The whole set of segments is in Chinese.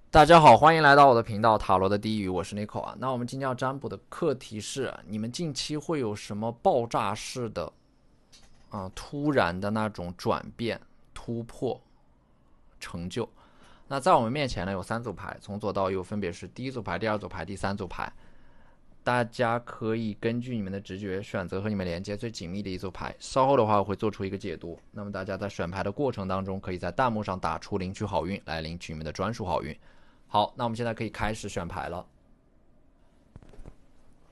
大家好，欢迎来到我的频道塔罗的第一语，我是 Nico 啊。那我们今天要占卜的课题是：你们近期会有什么爆炸式的突然的那种转变、突破、成就？那在我们面前呢有三组牌，从左到右分别是第一组牌、第二组牌、第三组牌。大家可以根据你们的直觉选择和你们连接最紧密的一组牌。稍后的话我会做出一个解读。那么大家在选牌的过程当中，可以在弹幕上打出领取好运，来领取你们的专属好运。好，那我们现在可以开始选牌了。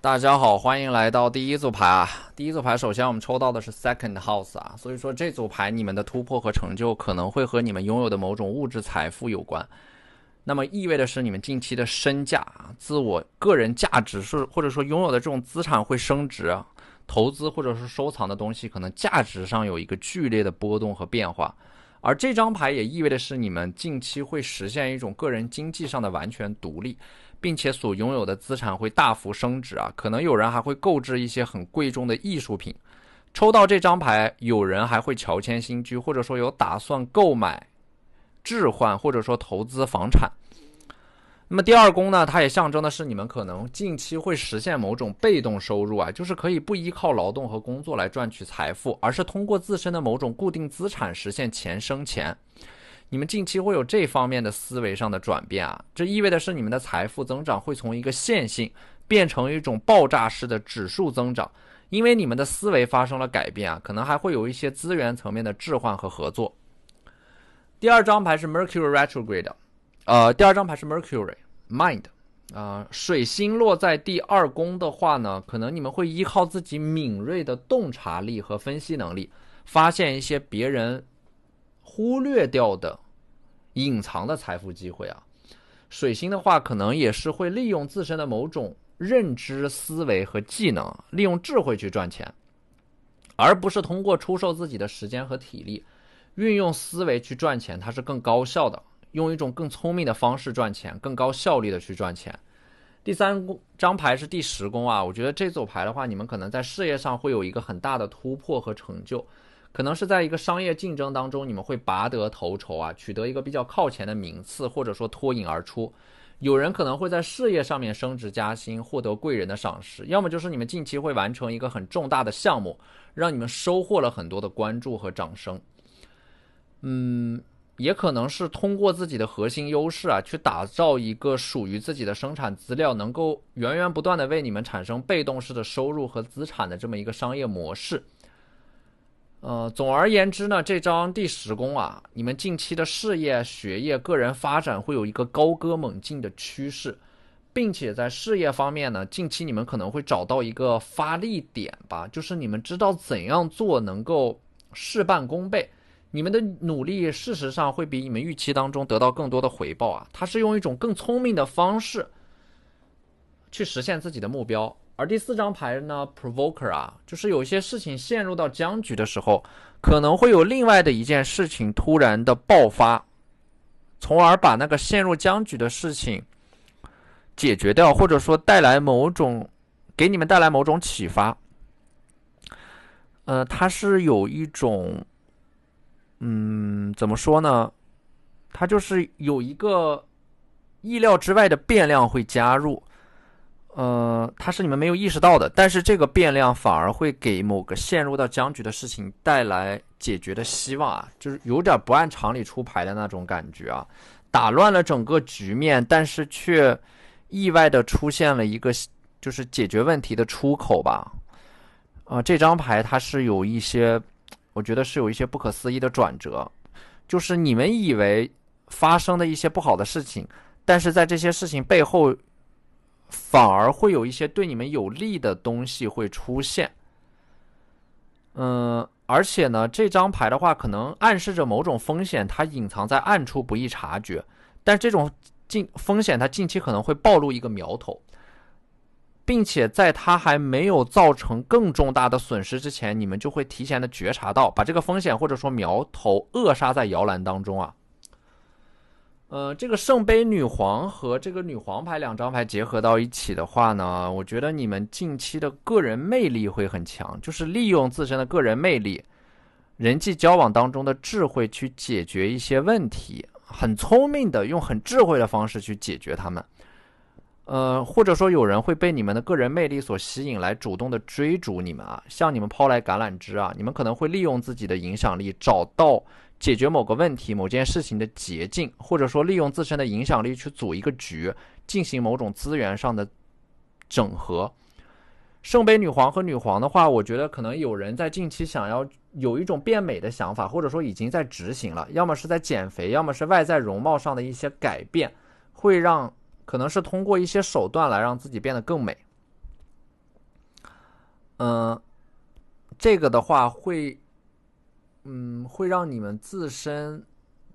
大家好，欢迎来到第一组牌啊！第一组牌，首先我们抽到的是 Second House 啊，所以说这组牌你们的突破和成就可能会和你们拥有的某种物质财富有关。那么意味的是你们近期的身价、自我个人价值或者说拥有的这种资产会升值，投资或者是收藏的东西可能价值上有一个剧烈的波动和变化。而这张牌也意味的是你们近期会实现一种个人经济上的完全独立，并且所拥有的资产会大幅升值啊！可能有人还会购置一些很贵重的艺术品。抽到这张牌，有人还会乔迁新居，或者说有打算购买、置换或者说投资房产。那么第二宫呢，它也象征的是你们可能近期会实现某种被动收入啊，就是可以不依靠劳动和工作来赚取财富，而是通过自身的某种固定资产实现钱生钱。你们近期会有这方面的思维上的转变啊，这意味的是你们的财富增长会从一个线性变成一种爆炸式的指数增长，因为你们的思维发生了改变啊，可能还会有一些资源层面的置换和合作。第二张牌是 Mercury Retrograde，第二张牌是 Mercury Mind，水星落在第二宫的话呢，可能你们会依靠自己敏锐的洞察力和分析能力，发现一些别人忽略掉的隐藏的财富机会啊。水星的话，可能也是会利用自身的某种认知、思维和技能，利用智慧去赚钱，而不是通过出售自己的时间和体力。运用思维去赚钱，它是更高效的，用一种更聪明的方式赚钱，更高效率的去赚钱。第三张牌是第10宫啊，我觉得这组牌的话，你们可能在事业上会有一个很大的突破和成就，可能是在一个商业竞争当中，你们会拔得头筹啊，取得一个比较靠前的名次，或者说脱颖而出。有人可能会在事业上面升职加薪，获得贵人的赏识，要么就是你们近期会完成一个很重大的项目，让你们收获了很多的关注和掌声。也可能是通过自己的核心优势啊，去打造一个属于自己的生产资料，能够源源不断的为你们产生被动式的收入和资产的这么一个商业模式。总而言之呢，这张第10宫啊，你们近期的事业、学业、个人发展会有一个高歌猛进的趋势，并且在事业方面呢，近期你们可能会找到一个发力点吧，就是你们知道怎样做能够事半功倍。你们的努力事实上会比你们预期当中得到更多的回报啊，它是用一种更聪明的方式去实现自己的目标。而第4张牌呢 Provoker 啊，就是有一些事情陷入到僵局的时候，可能会有另外的一件事情突然的爆发，从而把那个陷入僵局的事情解决掉，或者说给你们带来某种启发。它是有一种怎么说呢？它就是有一个意料之外的变量会加入，它是你们没有意识到的，但是这个变量反而会给某个陷入到僵局的事情带来解决的希望啊，就是有点不按常理出牌的那种感觉啊，打乱了整个局面，但是却意外的出现了一个就是解决问题的出口吧。这张牌它是有一些，我觉得是有一些不可思议的转折，就是你们以为发生的一些不好的事情，但是在这些事情背后反而会有一些对你们有利的东西会出现。而且呢，这张牌的话可能暗示着某种风险，它隐藏在暗处不易察觉，但这种风险它近期可能会暴露一个苗头，并且在它还没有造成更重大的损失之前，你们就会提前的觉察到，把这个风险或者说苗头扼杀在摇篮当中啊。这个圣杯女皇和这个女皇牌两张牌结合到一起的话呢，我觉得你们近期的个人魅力会很强，就是利用自身的个人魅力、人际交往当中的智慧去解决一些问题很聪明的用很智慧的方式去解决它们。或者说有人会被你们的个人魅力所吸引，来主动的追逐你们啊，向你们抛来橄榄枝啊。你们可能会利用自己的影响力，找到解决某个问题、某件事情的捷径，或者说利用自身的影响力去组一个局，进行某种资源上的整合。圣杯女皇和女皇的话，我觉得可能有人在近期想要有一种变美的想法，或者说已经在执行了，要么是在减肥，要么是外在容貌上的一些改变，会让可能是通过一些手段来让自己变得更美。这个的话会让你们自身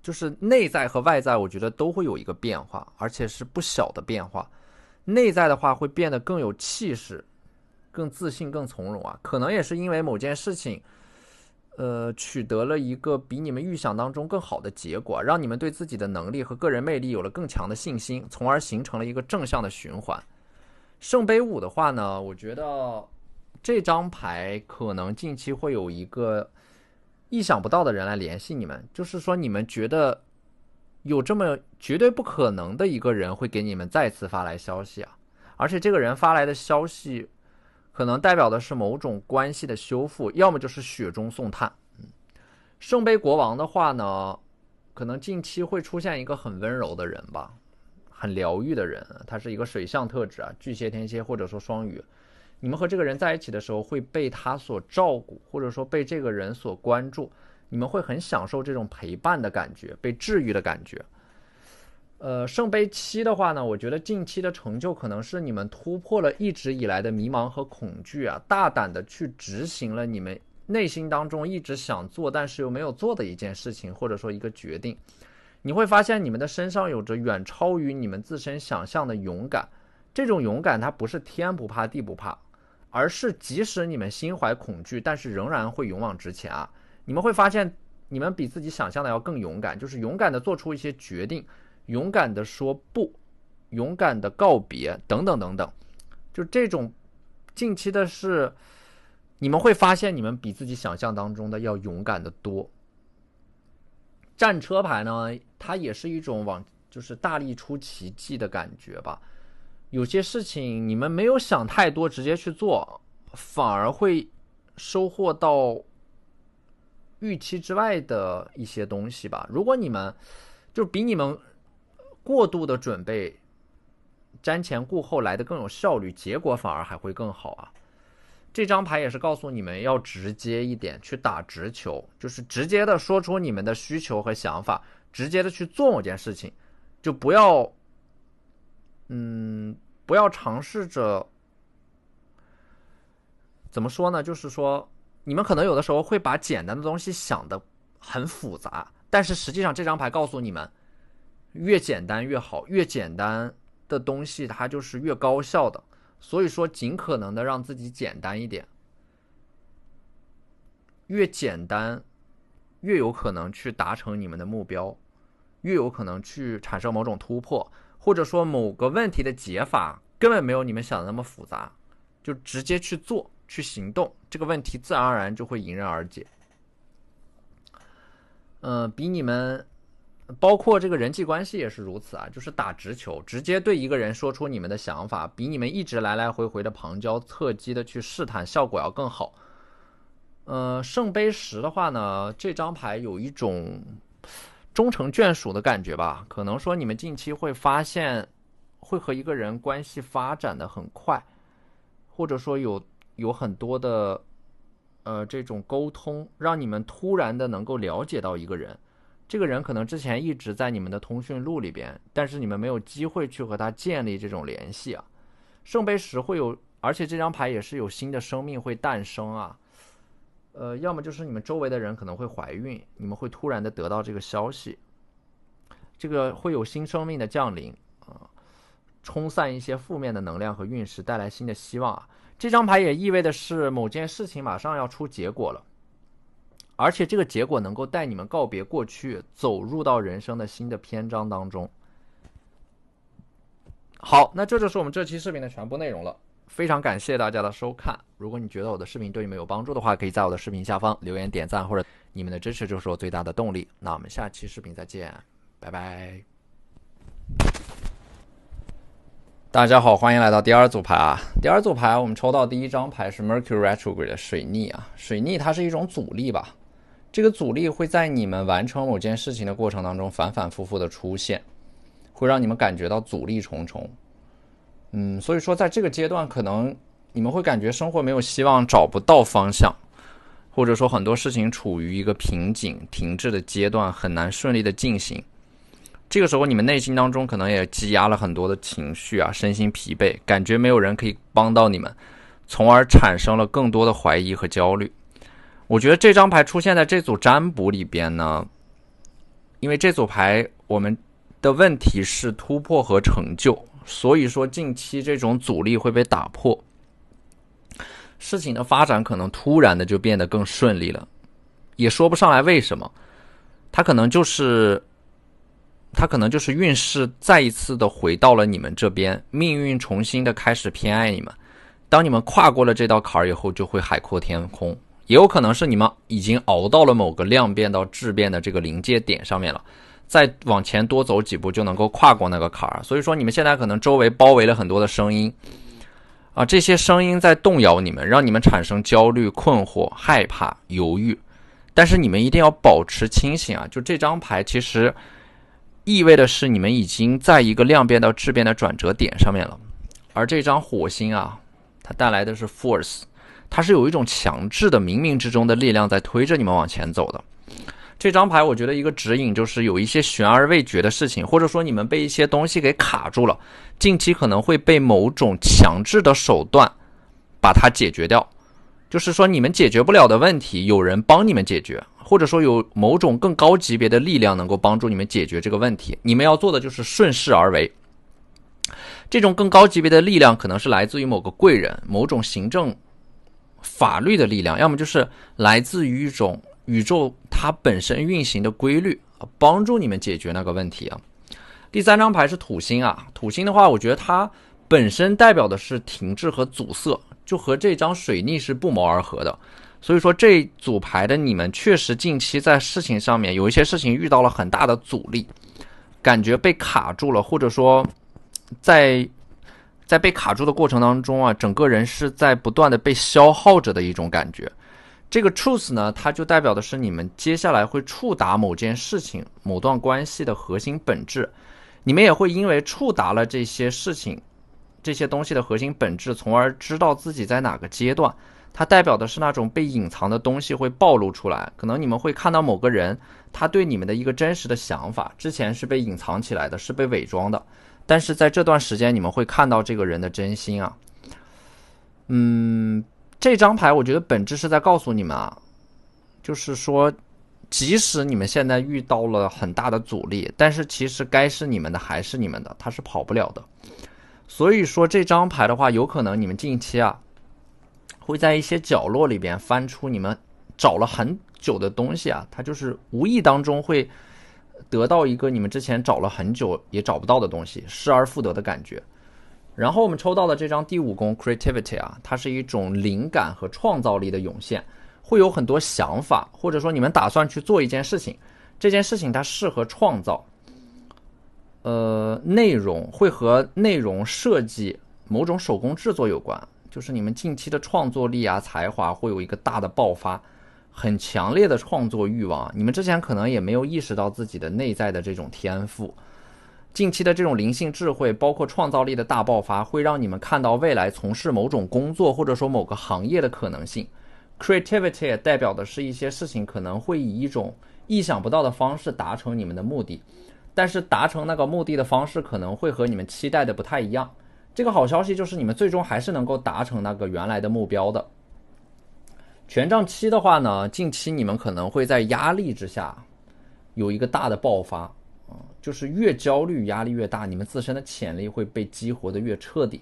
就是内在和外在，我觉得都会有一个变化，而且是不小的变化。内在的话会变得更有气势，更自信，更从容啊。可能也是因为某件事情取得了一个比你们预想当中更好的结果，让你们对自己的能力和个人魅力有了更强的信心，从而形成了一个正向的循环。圣杯五的话呢，我觉得这张牌可能近期会有一个意想不到的人来联系你们，就是说你们觉得有这么绝对不可能的一个人会给你们再次发来消息啊，而且这个人发来的消息可能代表的是某种关系的修复，要么就是雪中送炭。圣杯国王的话呢，可能近期会出现一个很温柔的人吧，很疗愈的人，他是一个水象特质啊，巨蟹、天蝎或者说双鱼。你们和这个人在一起的时候会被他所照顾，或者说被这个人所关注，你们会很享受这种陪伴的感觉，被治愈的感觉。圣杯七的话呢，我觉得近期的成就可能是你们突破了一直以来的迷茫和恐惧啊，大胆的去执行了你们内心当中一直想做但是又没有做的一件事情，或者说一个决定。你会发现你们的身上有着远超于你们自身想象的勇敢，这种勇敢它不是天不怕地不怕，而是即使你们心怀恐惧，但是仍然会勇往直前啊。你们会发现你们比自己想象的要更勇敢，就是勇敢的做出一些决定，勇敢的说不，勇敢的告别，等等等等。就这种近期的是，你们会发现你们比自己想象当中的要勇敢的多。战车牌呢，它也是一种就是大力出奇迹的感觉吧。有些事情你们没有想太多，直接去做，反而会收获到预期之外的一些东西吧。如果你们就比你们过度的准备，瞻前顾后来的更有效率，结果反而还会更好啊。这张牌也是告诉你们要直接一点，去打直球，就是直接的说出你们的需求和想法，直接的去做某件事情，就不要尝试着怎么说呢？就是说，你们可能有的时候会把简单的东西想得很复杂，但是实际上这张牌告诉你们，越简单越好，越简单的东西它就是越高效的。所以说，尽可能的让自己简单一点，越简单，越有可能去达成你们的目标，越有可能去产生某种突破，或者说某个问题的解法根本没有你们想的那么复杂，就直接去做，去行动，这个问题自然而然就会迎刃而解。比你们包括这个人际关系也是如此啊，就是打直球，直接对一个人说出你们的想法，比你们一直来来回回的旁敲侧击的去试探效果要更好。圣杯十的话呢，这张牌有一种终成眷属的感觉吧，可能说你们近期会发现会和一个人关系发展的很快，或者说有很多的这种沟通，让你们突然的能够了解到一个人。这个人可能之前一直在你们的通讯录里边，但是你们没有机会去和他建立这种联系啊。圣杯十会有，而且这张牌也是有新的生命会诞生啊。要么就是你们周围的人可能会怀孕，你们会突然的得到这个消息，这个会有新生命的降临啊，冲散一些负面的能量和运势，带来新的希望啊。这张牌也意味的是某件事情马上要出结果了。而且这个结果能够带你们告别过去，走入到人生的新的篇章当中。好，那这就是我们这期视频的全部内容了，非常感谢大家的收看。如果你觉得我的视频对你们有帮助的话，可以在我的视频下方留言点赞，或者你们的支持就是我最大的动力。那我们下期视频再见。拜拜。大家好，欢迎来到第二组牌啊。第二组牌我们抽到第一张牌是 Mercury Retrograde 的水逆啊。水逆它是一种阻力吧，这个阻力会在你们完成某件事情的过程当中反反复复的出现，会让你们感觉到阻力重重。所以说在这个阶段可能你们会感觉生活没有希望，找不到方向，或者说很多事情处于一个瓶颈停滞的阶段，很难顺利的进行。这个时候你们内心当中可能也积压了很多的情绪啊，身心疲惫，感觉没有人可以帮到你们，从而产生了更多的怀疑和焦虑。我觉得这张牌出现在这组占卜里边呢，因为这组牌我们的问题是突破和成就，所以说近期这种阻力会被打破，事情的发展可能突然的就变得更顺利了，也说不上来为什么，它可能就是运势再一次的回到了你们这边，命运重新的开始偏爱你们。当你们跨过了这道坎儿以后，就会海阔天空。也有可能是你们已经熬到了某个量变到质变的这个临界点上面了，再往前多走几步就能够跨过那个坎儿。所以说你们现在可能周围包围了很多的声音啊，这些声音在动摇你们，让你们产生焦虑、困惑、害怕、犹豫。但是你们一定要保持清醒啊！就这张牌其实意味的是你们已经在一个量变到质变的转折点上面了。而这张火星啊，它带来的是 force， 它是有一种强制的冥冥之中的力量在推着你们往前走的。这张牌我觉得一个指引就是有一些悬而未决的事情，或者说你们被一些东西给卡住了，近期可能会被某种强制的手段把它解决掉。就是说你们解决不了的问题，有人帮你们解决，或者说有某种更高级别的力量能够帮助你们解决这个问题，你们要做的就是顺势而为。这种更高级别的力量可能是来自于某个贵人，某种行政法律的力量，要么就是来自于一种宇宙它本身运行的规律，帮助你们解决那个问题啊。第三张牌是土星啊，土星的话我觉得它本身代表的是停滞和阻塞，就和这张水逆是不谋而合的。所以说这组牌的你们确实近期在事情上面有一些事情遇到了很大的阻力，感觉被卡住了，或者说在被卡住的过程当中啊，整个人是在不断的被消耗着的一种感觉。这个 truth 呢，它就代表的是你们接下来会触达某件事情、某段关系的核心本质，你们也会因为触达了这些事情、这些东西的核心本质，从而知道自己在哪个阶段。它代表的是那种被隐藏的东西会暴露出来，可能你们会看到某个人他对你们的一个真实的想法，之前是被隐藏起来的，是被伪装的，但是在这段时间你们会看到这个人的真心啊。这张牌我觉得本质是在告诉你们啊，就是说即使你们现在遇到了很大的阻力，但是其实该是你们的还是你们的，它是跑不了的。所以说这张牌的话，有可能你们近期啊会在一些角落里边翻出你们找了很久的东西啊，它就是无意当中会得到一个你们之前找了很久也找不到的东西，失而复得的感觉。然后我们抽到的这张第五宫 creativity 啊，它是一种灵感和创造力的涌现，会有很多想法，或者说你们打算去做一件事情，这件事情它适合创造内容，会和内容设计某种手工制作有关，就是你们近期的创作力啊才华会有一个大的爆发，很强烈的创作欲望，你们之前可能也没有意识到自己的内在的这种天赋。近期的这种灵性智慧包括创造力的大爆发，会让你们看到未来从事某种工作或者说某个行业的可能性。 Creativity 也代表的是一些事情可能会以一种意想不到的方式达成你们的目的，但是达成那个目的的方式可能会和你们期待的不太一样。这个好消息就是你们最终还是能够达成那个原来的目标的。权杖七的话呢，近期你们可能会在压力之下有一个大的爆发，就是越焦虑压力越大，你们自身的潜力会被激活的越彻底，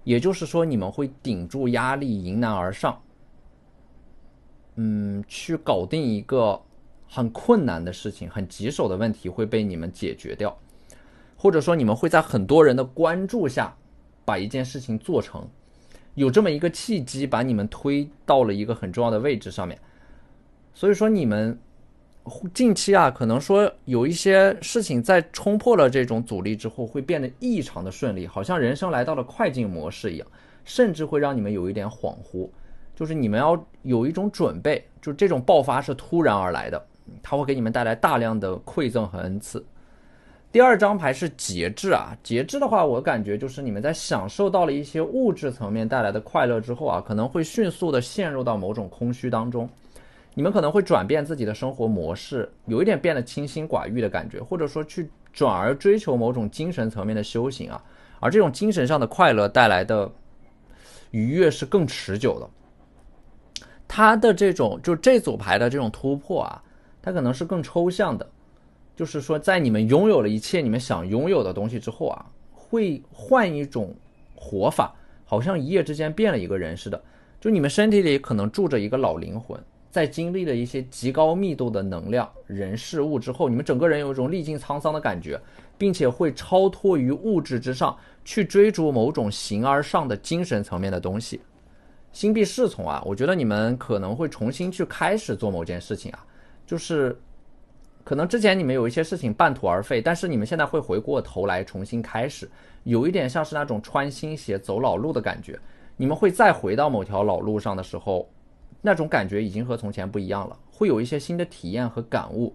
也就是说你们会顶住压力迎难而上，去搞定一个很困难的事情，很棘手的问题会被你们解决掉，或者说你们会在很多人的关注下把一件事情做成，有这么一个契机把你们推到了一个很重要的位置上面。所以说你们近期啊，可能说有一些事情在冲破了这种阻力之后，会变得异常的顺利，好像人生来到了快进模式一样，甚至会让你们有一点恍惚，就是你们要有一种准备，就这种爆发是突然而来的，它会给你们带来大量的馈赠和恩赐。第二张牌是节制啊，节制的话，我感觉就是你们在享受到了一些物质层面带来的快乐之后啊，可能会迅速的陷入到某种空虚当中。你们可能会转变自己的生活模式，有一点变得清心寡欲的感觉，或者说去转而追求某种精神层面的修行啊，而这种精神上的快乐带来的愉悦是更持久的。它的这种就这组牌的这种突破啊，它可能是更抽象的，就是说在你们拥有了一切你们想拥有的东西之后啊，会换一种活法，好像一夜之间变了一个人似的，就你们身体里可能住着一个老灵魂，在经历了一些极高密度的能量、人事物之后，你们整个人有一种历尽沧桑的感觉，并且会超脱于物质之上，去追逐某种形而上的精神层面的东西。心必侍从啊，我觉得你们可能会重新去开始做某件事情啊，就是可能之前你们有一些事情半途而废，但是你们现在会回过头来重新开始，有一点像是那种穿新鞋走老路的感觉。你们会再回到某条老路上的时候，那种感觉已经和从前不一样了，会有一些新的体验和感悟。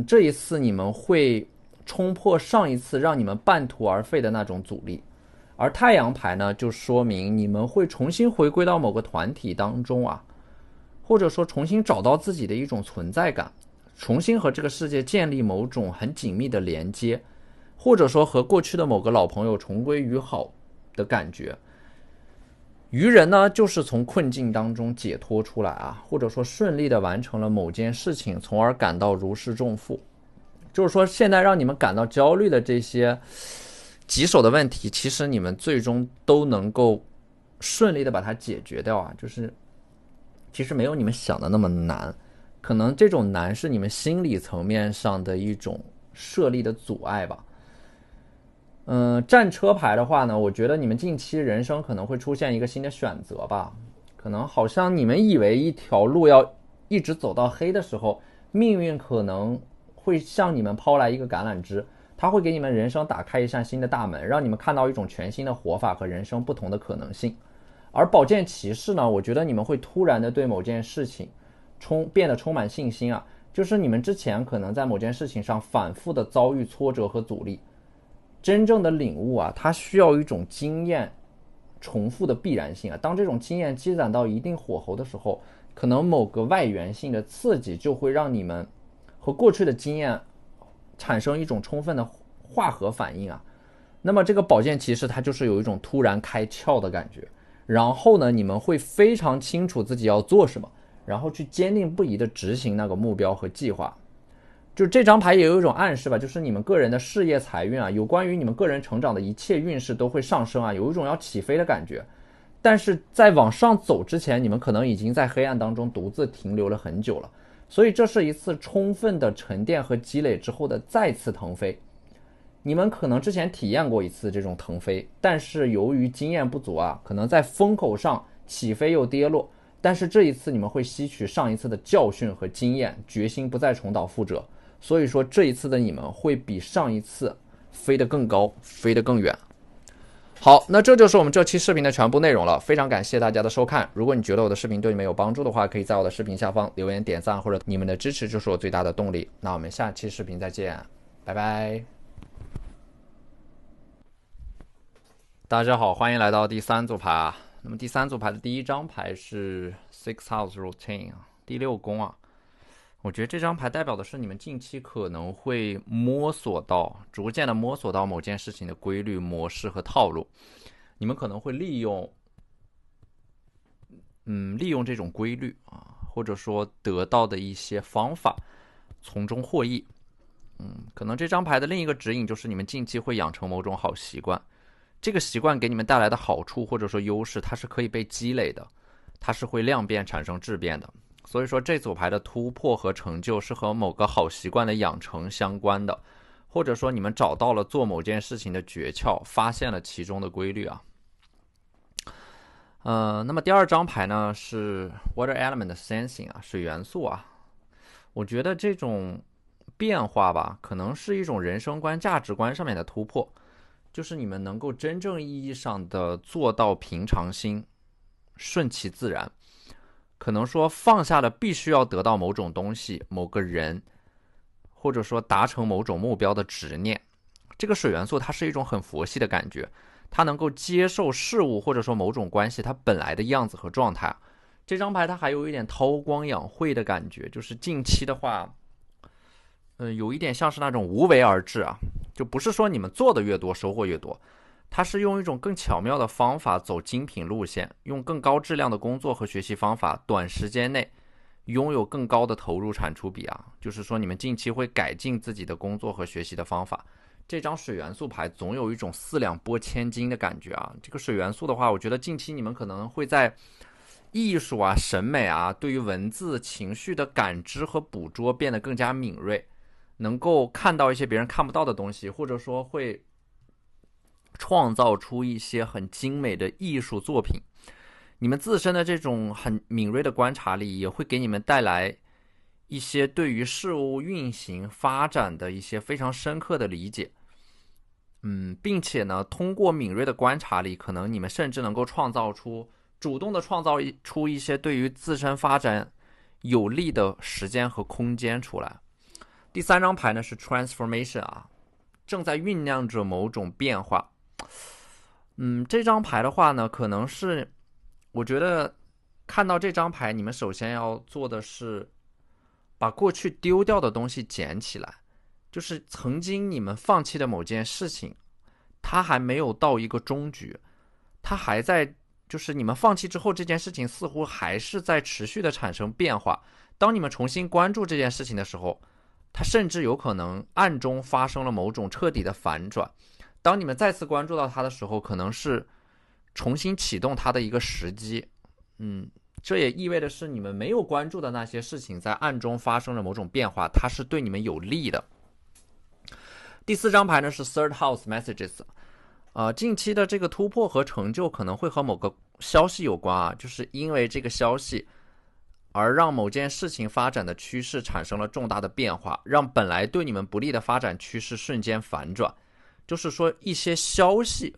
这一次你们会冲破上一次让你们半途而废的那种阻力。而太阳牌呢，就说明你们会重新回归到某个团体当中啊，或者说重新找到自己的一种存在感，重新和这个世界建立某种很紧密的连接，或者说和过去的某个老朋友重归于好的感觉。愚人呢，就是从困境当中解脱出来啊，或者说顺利的完成了某件事情，从而感到如释重负。就是说，现在让你们感到焦虑的这些棘手的问题，其实你们最终都能够顺利的把它解决掉啊，就是其实没有你们想的那么难，可能这种难是你们心理层面上的一种设立的阻碍吧。战车牌的话呢，我觉得你们近期人生可能会出现一个新的选择吧，可能好像你们以为一条路要一直走到黑的时候，命运可能会向你们抛来一个橄榄枝，它会给你们人生打开一扇新的大门，让你们看到一种全新的活法和人生不同的可能性。而宝剑骑士呢，我觉得你们会突然的对某件事情变得充满信心啊，就是你们之前可能在某件事情上反复的遭遇挫折和阻力，真正的领悟啊，它需要一种经验重复的必然性啊。当这种经验积攒到一定火候的时候，可能某个外源性的刺激就会让你们和过去的经验产生一种充分的化合反应啊。那么这个宝剑骑士它就是有一种突然开窍的感觉，然后呢，你们会非常清楚自己要做什么，然后去坚定不移的执行那个目标和计划。就这张牌也有一种暗示吧，就是你们个人的事业财运啊，有关于你们个人成长的一切运势都会上升啊，有一种要起飞的感觉。但是在往上走之前，你们可能已经在黑暗当中独自停留了很久了，所以这是一次充分的沉淀和积累之后的再次腾飞。你们可能之前体验过一次这种腾飞，但是由于经验不足啊，可能在风口上起飞又跌落，但是这一次你们会吸取上一次的教训和经验，决心不再重蹈覆辙。所以说这一次的你们会比上一次飞得更高，飞得更远。好，那这就是我们这期视频的全部内容了，非常感谢大家的收看。如果你觉得我的视频对你们有帮助的话，可以在我的视频下方留言点赞，或者你们的支持就是我最大的动力。那我们下期视频再见，拜拜。大家好，欢迎来到第三组牌啊。那么第三组牌的第一张牌是 Six House Routine 啊，第六宫啊。我觉得这张牌代表的是你们近期可能会逐渐的摸索到某件事情的规律、模式和套路。你们可能会利用这种规律啊，或者说得到的一些方法，从中获益。可能这张牌的另一个指引就是你们近期会养成某种好习惯。这个习惯给你们带来的好处或者说优势，它是可以被积累的，它是会量变产生质变的。所以说这组牌的突破和成就是和某个好习惯的养成相关的，或者说你们找到了做某件事情的诀窍，发现了其中的规律啊。那么第二张牌呢是 Water Element Sensing 啊，水元素啊。我觉得这种变化吧，可能是一种人生观、价值观上面的突破，就是你们能够真正意义上的做到平常心、顺其自然，可能说放下了必须要得到某种东西、某个人，或者说达成某种目标的执念。这个水元素它是一种很佛系的感觉，它能够接受事物或者说某种关系它本来的样子和状态。这张牌它还有一点韬光养晦的感觉，就是近期的话，有一点像是那种无为而治啊，就不是说你们做的越多收获越多，它是用一种更巧妙的方法走精品路线，用更高质量的工作和学习方法，短时间内拥有更高的投入产出比啊，就是说你们近期会改进自己的工作和学习的方法。这张水元素牌总有一种四两拨千斤的感觉啊。这个水元素的话，我觉得近期你们可能会在艺术啊、审美啊，对于文字、情绪的感知和捕捉变得更加敏锐，能够看到一些别人看不到的东西，或者说会创造出一些很精美的艺术作品。你们自身的这种很敏锐的观察力，也会给你们带来一些对于事物运行发展的一些非常深刻的理解。并且呢，通过敏锐的观察力，可能你们甚至能够主动的创造出一些对于自身发展有利的时间和空间出来。第三张牌呢是 transformation 啊，正在酝酿着某种变化。这张牌的话呢，可能是我觉得看到这张牌，你们首先要做的是把过去丢掉的东西捡起来，就是曾经你们放弃的某件事情，它还没有到一个终局，它还在，就是你们放弃之后，这件事情似乎还是在持续的产生变化。当你们重新关注这件事情的时候，它甚至有可能暗中发生了某种彻底的反转。当你们再次关注到它的时候，可能是重新启动它的一个时机。这也意味着是你们没有关注的那些事情在暗中发生了某种变化，它是对你们有利的。第四张牌呢是 Third House Messages，近期的这个突破和成就可能会和某个消息有关啊，就是因为这个消息而让某件事情发展的趋势产生了重大的变化，让本来对你们不利的发展趋势瞬间反转。就是说一些消息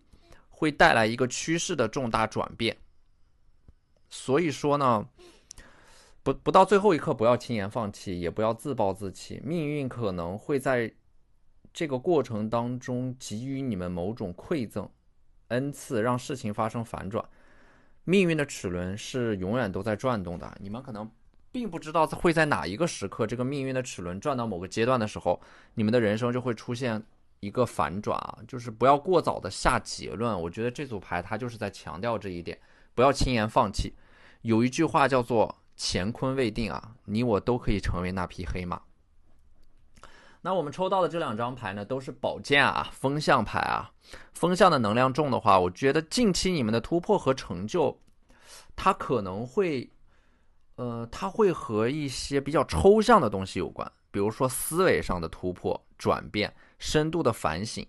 会带来一个趋势的重大转变。所以说呢，不到最后一刻不要轻言放弃，也不要自暴自弃，命运可能会在这个过程当中给予你们某种馈赠、恩赐，让事情发生反转。命运的齿轮是永远都在转动的，你们可能并不知道会在哪一个时刻，这个命运的齿轮转到某个阶段的时候，你们的人生就会出现一个反转啊，就是不要过早的下结论。我觉得这组牌它就是在强调这一点，不要轻言放弃。有一句话叫做乾坤未定啊，你我都可以成为那匹黑马。那我们抽到的这两张牌呢，都是宝剑啊，风象牌啊。风象的能量重的话，我觉得近期你们的突破和成就，它可能会，它会和一些比较抽象的东西有关，比如说思维上的突破、转变、深度的反省，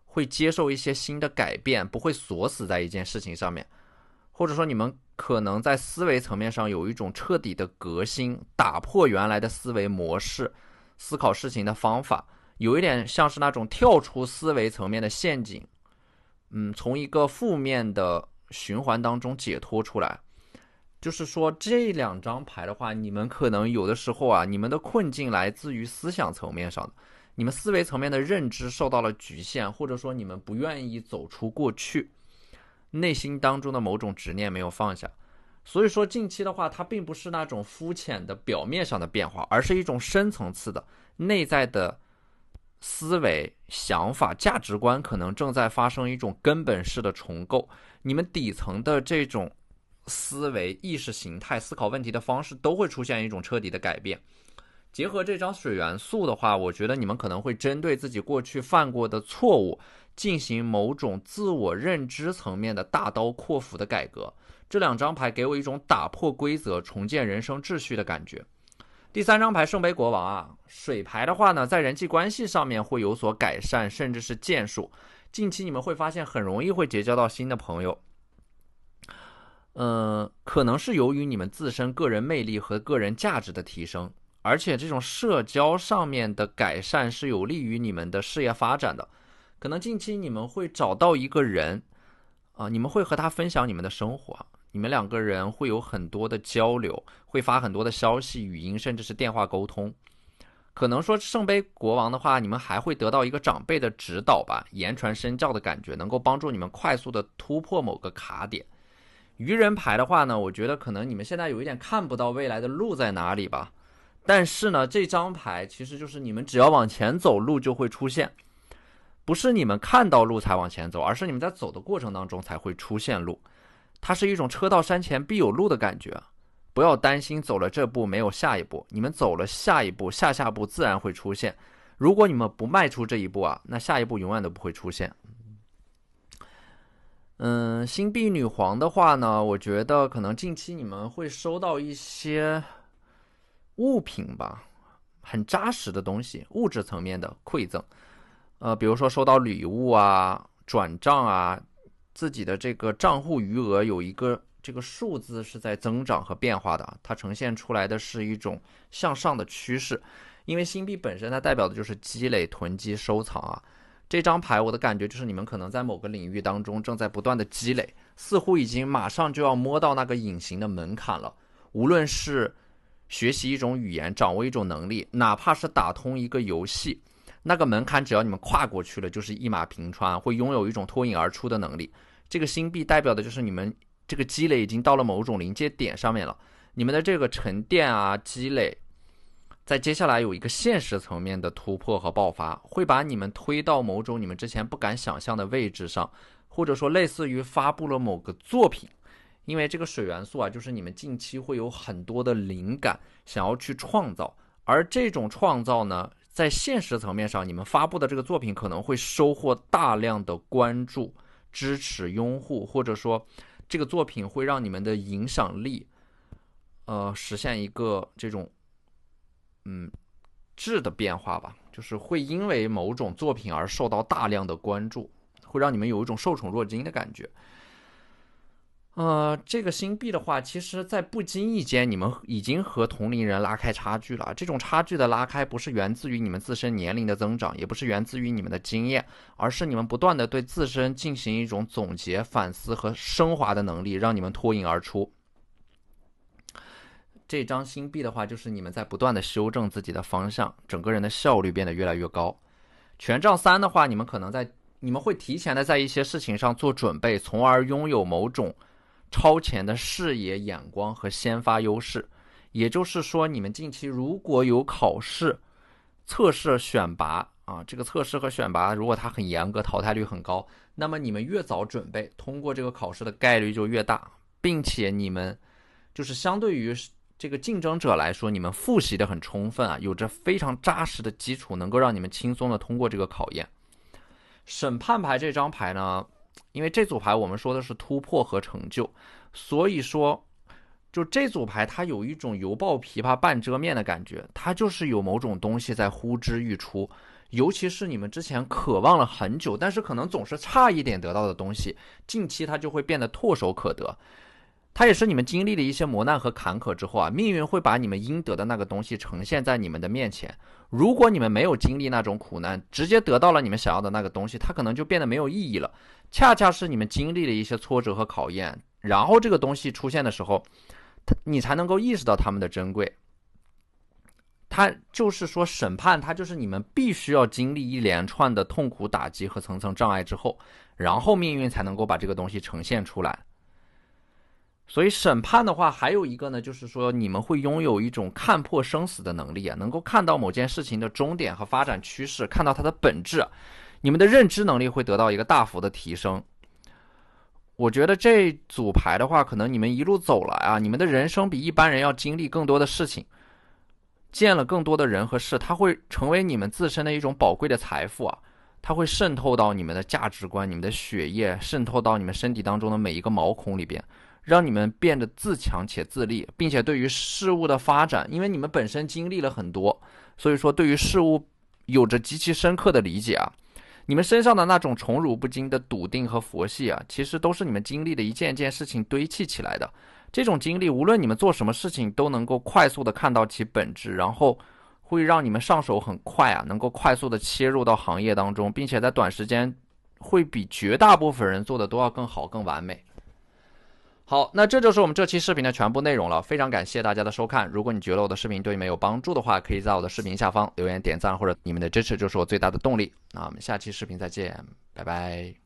会接受一些新的改变，不会锁死在一件事情上面，或者说你们可能在思维层面上有一种彻底的革新，打破原来的思维模式。思考事情的方法有一点像是那种跳出思维层面的陷阱，从一个负面的循环当中解脱出来。就是说这两张牌的话，你们可能有的时候啊，你们的困境来自于思想层面上的，你们思维层面的认知受到了局限，或者说你们不愿意走出过去，内心当中的某种执念没有放下。所以说近期的话，它并不是那种肤浅的表面上的变化，而是一种深层次的内在的思维、想法、价值观可能正在发生一种根本式的重构。你们底层的这种思维、意识形态、思考问题的方式都会出现一种彻底的改变。结合这张水元素的话，我觉得你们可能会针对自己过去犯过的错误进行某种自我认知层面的大刀阔斧的改革。这两张牌给我一种打破规则、重建人生秩序的感觉。第三张牌圣杯国王啊，水牌的话呢，在人际关系上面会有所改善，甚至是建树。近期你们会发现很容易会结交到新的朋友，可能是由于你们自身个人魅力和个人价值的提升，而且这种社交上面的改善是有利于你们的事业发展的。可能近期你们会找到一个人你们会和他分享你们的生活，你们两个人会有很多的交流，会发很多的消息、语音，甚至是电话沟通。可能说圣杯国王的话，你们还会得到一个长辈的指导吧，言传身教的感觉，能够帮助你们快速的突破某个卡点。愚人牌的话呢，我觉得可能你们现在有一点看不到未来的路在哪里吧，但是呢，这张牌其实就是你们只要往前走，路就会出现。不是你们看到路才往前走，而是你们在走的过程当中才会出现路。它是一种车到山前必有路的感觉。不要担心走了这步没有下一步，你们走了下一步，下步自然会出现。如果你们不迈出这一步那下一步永远都不会出现。星币女皇的话呢，我觉得可能近期你们会收到一些物品吧，很扎实的东西，物质层面的馈赠。比如说收到礼物转账自己的这个账户余额有一个这个数字是在增长和变化的，它呈现出来的是一种向上的趋势。因为星币本身它代表的就是积累、囤积、收藏这张牌我的感觉就是你们可能在某个领域当中正在不断的积累，似乎已经马上就要摸到那个隐形的门槛了。无论是学习一种语言，掌握一种能力，哪怕是打通一个游戏，那个门槛只要你们跨过去了，就是一马平川，会拥有一种脱颖而出的能力。这个星币代表的就是你们这个积累已经到了某种临界点上面了，你们的这个沉淀积累，在接下来有一个现实层面的突破和爆发，会把你们推到某种你们之前不敢想象的位置上，或者说类似于发布了某个作品。因为这个水元素就是你们近期会有很多的灵感想要去创造，而这种创造呢，在现实层面上，你们发布的这个作品可能会收获大量的关注、支持、拥护，或者说这个作品会让你们的影响力实现一个这种质的变化吧，就是会因为某种作品而受到大量的关注，会让你们有一种受宠若惊的感觉。这个星币的话，其实在不经意间你们已经和同龄人拉开差距了。这种差距的拉开不是源自于你们自身年龄的增长，也不是源自于你们的经验，而是你们不断的对自身进行一种总结、反思和升华的能力，让你们脱颖而出。这张星币的话，就是你们在不断的修正自己的方向，整个人的效率变得越来越高。权杖3的话，你们会提前的在一些事情上做准备，从而拥有某种超前的视野、眼光和先发优势。也就是说，你们近期如果有考试、测试、选拔这个测试和选拔如果它很严格，淘汰率很高，那么你们越早准备，通过这个考试的概率就越大，并且你们就是相对于这个竞争者来说，你们复习的很充分有着非常扎实的基础，能够让你们轻松的通过这个考验。审判牌这张牌呢，因为这组牌我们说的是突破和成就，所以说就这组牌它有一种犹抱琵琶半遮面的感觉，它就是有某种东西在呼之欲出，尤其是你们之前渴望了很久，但是可能总是差一点得到的东西，近期它就会变得唾手可得。它也是你们经历了一些磨难和坎坷之后命运会把你们应得的那个东西呈现在你们的面前。如果你们没有经历那种苦难，直接得到了你们想要的那个东西，它可能就变得没有意义了。恰恰是你们经历了一些挫折和考验，然后这个东西出现的时候，你才能够意识到它们的珍贵。它就是说，审判它就是你们必须要经历一连串的痛苦打击和层层障碍之后，然后命运才能够把这个东西呈现出来。所以审判的话还有一个呢，就是说你们会拥有一种看破生死的能力能够看到某件事情的终点和发展趋势，看到它的本质你们的认知能力会得到一个大幅的提升。我觉得这组牌的话，可能你们一路走来你们的人生比一般人要经历更多的事情，见了更多的人和事，它会成为你们自身的一种宝贵的财富它会渗透到你们的价值观、你们的血液，渗透到你们身体当中的每一个毛孔里边，让你们变得自强且自立，并且对于事物的发展，因为你们本身经历了很多，所以说对于事物有着极其深刻的理解你们身上的那种宠辱不惊的笃定和佛系其实都是你们经历的一件件事情堆砌起来的，这种经历，无论你们做什么事情，都能够快速的看到其本质，然后会让你们上手很快啊，能够快速的切入到行业当中，并且在短时间会比绝大部分人做的都要更好、更完美。好，那这就是我们这期视频的全部内容了，非常感谢大家的收看。如果你觉得我的视频对你们有帮助的话，可以在我的视频下方留言点赞，或者你们的支持就是我最大的动力。那我们下期视频再见，拜拜。